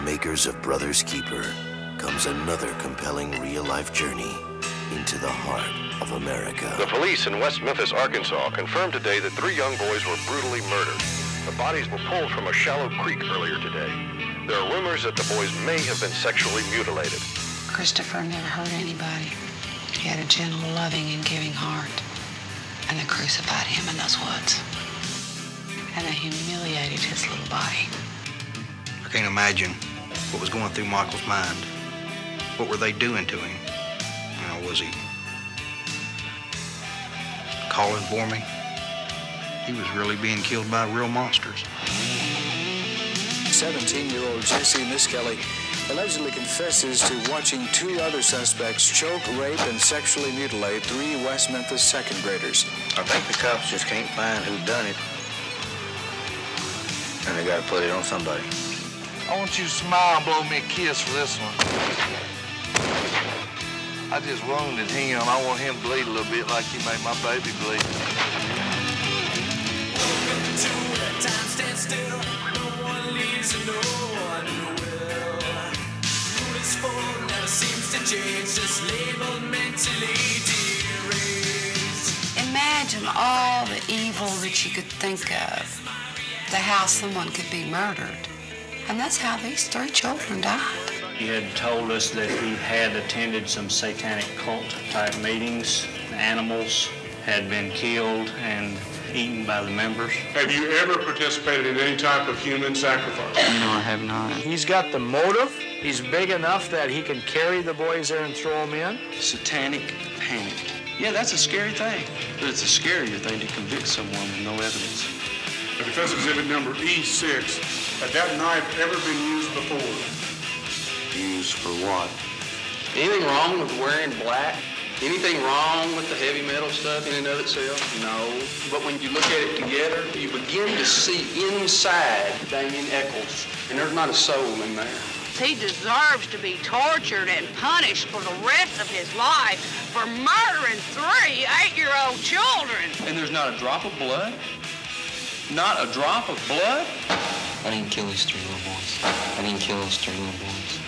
makers of Brothers Keeper comes another compelling real-life journey into the heart of America. The police in West Memphis, Arkansas confirmed today that 3 young boys were brutally murdered. The bodies were pulled from a shallow creek earlier today. There are rumors that the boys may have been sexually mutilated. Christopher never hurt anybody. He had a gentle, loving, and giving heart. And they crucified him in those woods. And they humiliated his little body. I can't imagine what was going through Michael's mind. What were they doing to him? Was he calling for me? He was really being killed by real monsters. 17-year-old Jesse Miskelly allegedly confesses to watching 2 other suspects choke, rape, and sexually mutilate 3 West Memphis second graders. I think the cops just can't find who done it, and they got to put it on somebody. I want you to smile and blow me a kiss for this one. I just wounded him. I want him to bleed a little bit like he made my baby bleed. Time stands still. No one leaves and no one will. Rule is full, never seems to change. Just labeled mentally deranged. Imagine all the evil that you could think of. The how someone could be murdered. And that's how these 3 children died. He had told us that he had attended some satanic cult-type meetings. The animals had been killed and eaten by the members. Have you ever participated in any type of human sacrifice? No, I have not. He's got the motive. He's big enough that he can carry the boys there and throw them in. Satanic panic. Yeah, that's a scary thing. But it's a scarier thing to convict someone with no evidence. The defense exhibit number E6. Had that knife ever been used before? Used for what? Anything wrong with wearing black? Anything wrong with the heavy metal stuff in and of itself? No. But when you look at it together, you begin to see inside Damien Eccles, and there's not a soul in there. He deserves to be tortured and punished for the rest of his life for murdering 3 8-year-old children. And there's not a drop of blood? Not a drop of blood? I didn't kill these 3 little boys. I didn't kill those 3 little boys.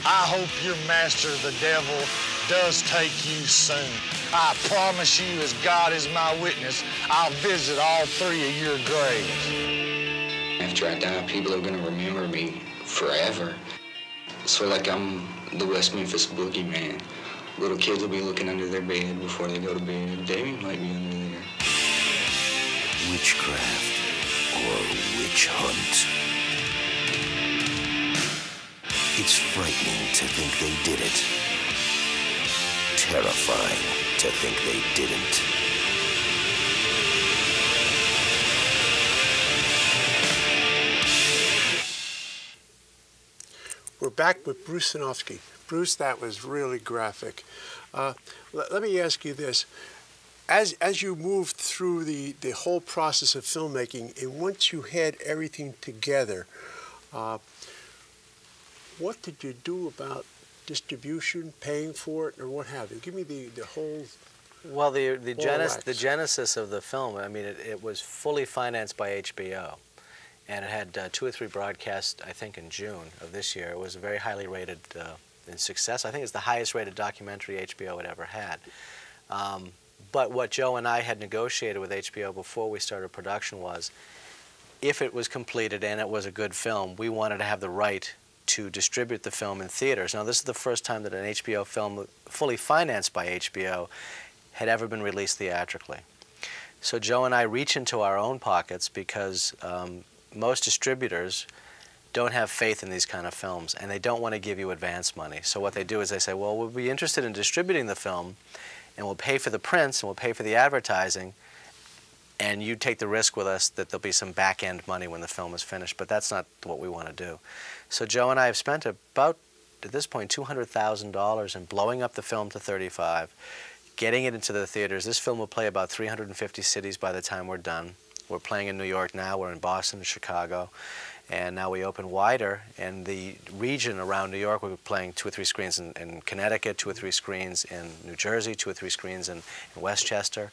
I hope your master, the devil, does take you soon. I promise you, as God is my witness, I'll visit all 3 of your graves. After I die, people are gonna remember me forever. So like I'm the West Memphis boogeyman. Little kids will be looking under their bed before they go to bed. Damien might be under there. Witchcraft or witch hunt. It's frightening to think they did it. Terrifying to think they didn't. We're back with Bruce Sinofsky. Bruce, that was really graphic. Let me ask you this. As you moved through the whole process of filmmaking, and once you had everything together, what did you do about distribution, paying for it, or what have you? Give me the whole. Well, the genesis of the film, I mean, it was fully financed by HBO, and it had 2 or 3 broadcasts, I think, in June of this year. It was a very highly rated in success. I think it's the highest rated documentary HBO had ever had. But what Joe and I had negotiated with HBO before we started production was, if it was completed and it was a good film, we wanted to have the right to distribute the film in theaters. Now, this is the first time that an HBO film fully financed by HBO had ever been released theatrically. So Joe and I reach into our own pockets because most distributors don't have faith in these kind of films, and they don't want to give you advance money. So what they do is they say, well, we'll be interested in distributing the film, and we'll pay for the prints, and we'll pay for the advertising, and you take the risk with us that there'll be some back-end money when the film is finished, but that's not what we want to do. So Joe and I have spent about, at this point, $200,000 in blowing up the film to 35, getting it into the theaters. This film will play about 350 cities by the time we're done. We're playing in New York now, we're in Boston and Chicago, and now we open wider. In the region around New York, we're playing 2 or 3 screens in Connecticut, 2 or 3 screens in New Jersey, 2 or 3 screens in Westchester.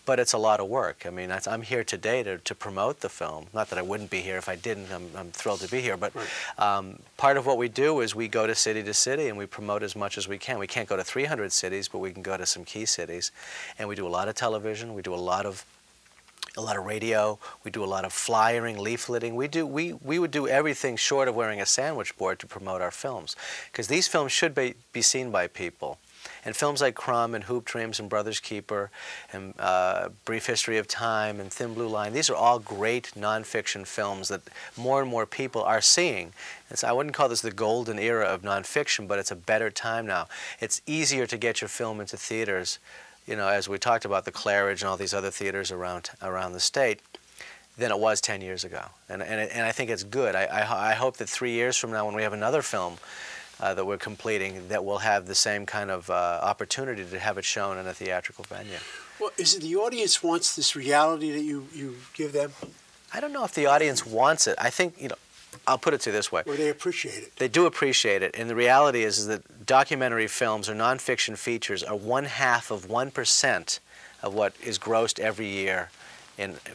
but it's a lot of work. I mean, I'm here today to promote the film. Not that I wouldn't be here if I didn't. I'm thrilled to be here. But part of what we do is we go to city and we promote as much as we can. We can't go to 300 cities, but we can go to some key cities. And we do a lot of television. We do a lot of radio. We do a lot of flyering, leafleting. We would do everything short of wearing a sandwich board to promote our films, because these films should be seen by people. And films like Crumb and Hoop Dreams and Brother's Keeper and Brief History of Time and Thin Blue Line, these are all great nonfiction films that more and more people are seeing. And so I wouldn't call this the golden era of nonfiction, but it's a better time now. It's easier to get your film into theaters, you know, as we talked about the Claridge and all these other theaters around the state, than it was 10 years ago. And I think it's good. I hope that 3 years from now, when we have another film that we're completing, that we'll have the same kind of opportunity to have it shown in a theatrical venue. Well, is it the audience wants this reality that you give them? I don't know if the audience wants it. I think, you know, I'll put it to you this way. Or they appreciate it. They do appreciate it. And the reality is that documentary films or nonfiction features are 1/2% of what is grossed every year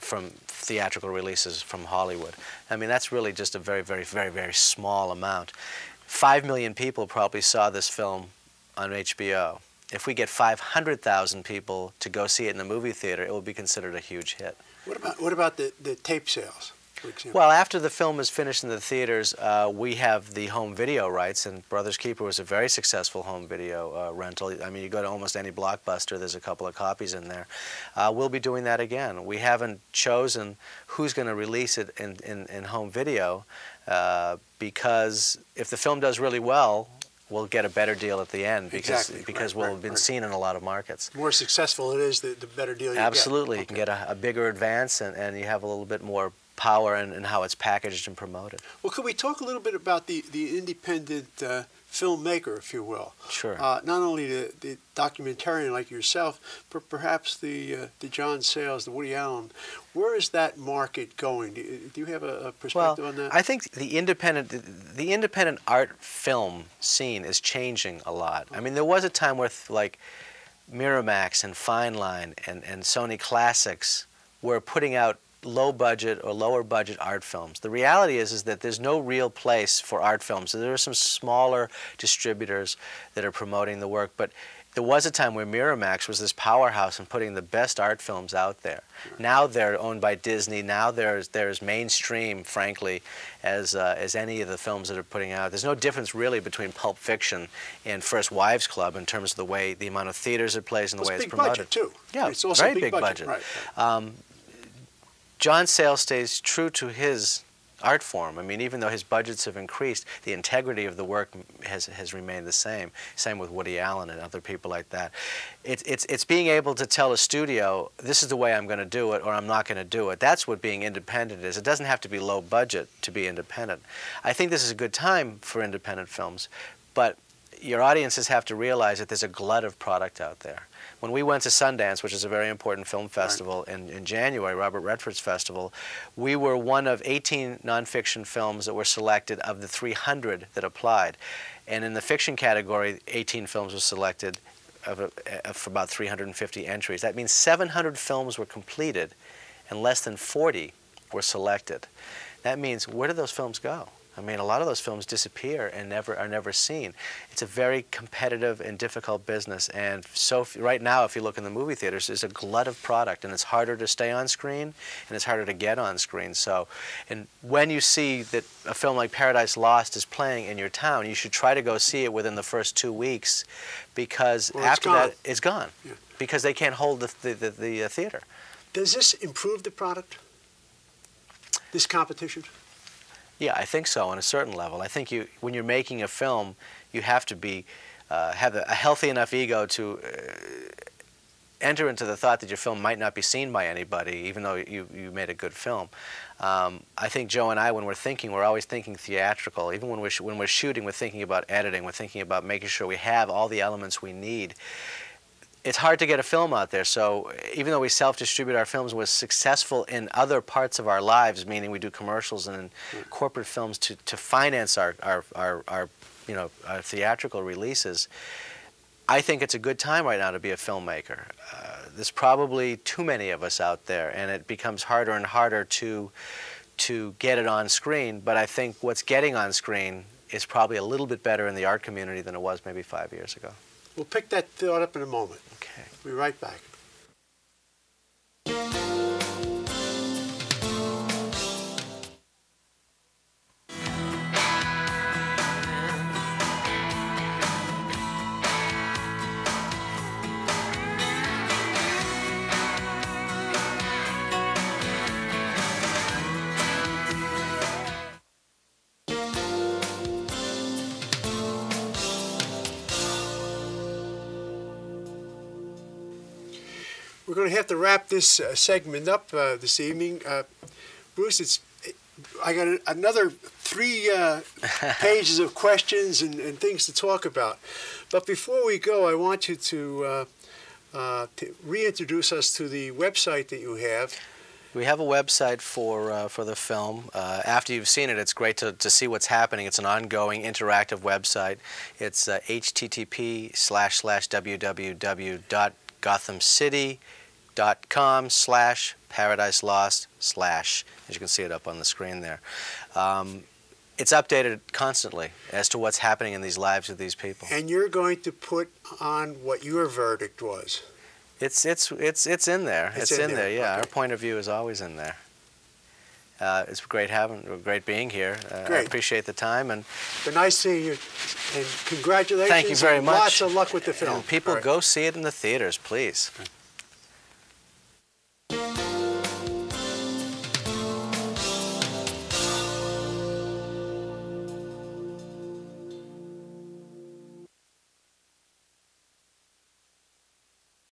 from theatrical releases from Hollywood. I mean, that's really just a very, very, very, very small amount. 5 million people probably saw this film on HBO. If we get 500,000 people to go see it in the movie theater, it will be considered a huge hit. What about the tape sales, for example? Well, after the film is finished in the theaters, we have the home video rights, and Brother's Keeper was a very successful home video rental. I mean, you go to almost any Blockbuster, there's a couple of copies in there. We'll be doing that again. We haven't chosen who's going to release it in home video, because if the film does really well, we'll get a better deal at the end, because we'll have been seen in a lot of markets. The more successful it is, the better deal you get. Absolutely. You can get a bigger advance, and you have a little bit more power in how it's packaged and promoted. Well, could we talk a little bit about the independent filmmaker, if you will? Sure. Not only the documentarian like yourself, but perhaps the John Sayles, the Woody Allen. Where is that market going? Do you have a perspective on that? I think the independent art film scene is changing a lot. I mean, there was a time where like Miramax and Fine Line and Sony Classics were putting out low-budget or lower-budget art films. The reality is that there's no real place for art films. There are some smaller distributors that are promoting the work, but there was a time where Miramax was this powerhouse in putting the best art films out there. Now they're owned by Disney. Now they're as mainstream, frankly, as any of the films that are putting out. There's no difference really between Pulp Fiction and First Wives Club in terms of the amount of theaters it plays and the way it's promoted. It's big budget, too. Yeah, it's also very big budget. Right. John Sayles stays true to his art form. I mean, even though his budgets have increased, the integrity of the work has remained the same. Same with Woody Allen and other people like that. It's being able to tell a studio, this is the way I'm going to do it, or I'm not going to do it. That's what being independent is. It doesn't have to be low budget to be independent. I think this is a good time for independent films, but your audiences have to realize that there's a glut of product out there. When we went to Sundance, which is a very important film festival in January, Robert Redford's festival, we were one of 18 nonfiction films that were selected of the 300 that applied. And in the fiction category, 18 films were selected for about 350 entries. That means 700 films were completed and less than 40 were selected. That means, where do those films go? I mean, a lot of those films disappear and are never seen. It's a very competitive and difficult business, and so right now, if you look in the movie theaters, there's a glut of product, and it's harder to stay on screen, and it's harder to get on screen. So, and when you see that a film like Paradise Lost is playing in your town, you should try to go see it within the first 2 weeks, because after that, it's gone, because they can't hold the theater. Does this improve the product, this competition? Yeah, I think so on a certain level. I think when you're making a film, you have to have a healthy enough ego to enter into the thought that your film might not be seen by anybody, even though you made a good film. I think Joe and I, when we're thinking, we're always thinking theatrical. Even when we're shooting, we're thinking about editing. We're thinking about making sure we have all the elements we need. It's hard to get a film out there, so even though we self-distribute our films, we're successful in other parts of our lives, meaning we do commercials and corporate films to finance our theatrical releases. I think it's a good time right now to be a filmmaker. there's probably too many of us out there, and it becomes harder and harder to get it on screen. But I think what's getting on screen is probably a little bit better in the art community than it was maybe 5 years ago. We'll pick that thought up in a moment. Okay. We'll be right back. We're going to have to wrap this segment up this evening. Bruce, I got another 3 pages of questions and things to talk about. But before we go, I want you to reintroduce us to the website that you have. We have a website for the film. After you've seen it, it's great to see what's happening. It's an ongoing interactive website. It's http://www.gothamcity.com/Paradise Lost/ as you can see it up on the screen there. It's updated constantly as to what's happening in these lives of these people. And you're going to put on what your verdict was. It's in there. It's in there. Yeah. Okay. Our point of view is always in there. It's great being here. I appreciate the time, and been nice seeing you. And congratulations. Thank you very much. Lots of luck with the film. And people go see it in the theaters, please.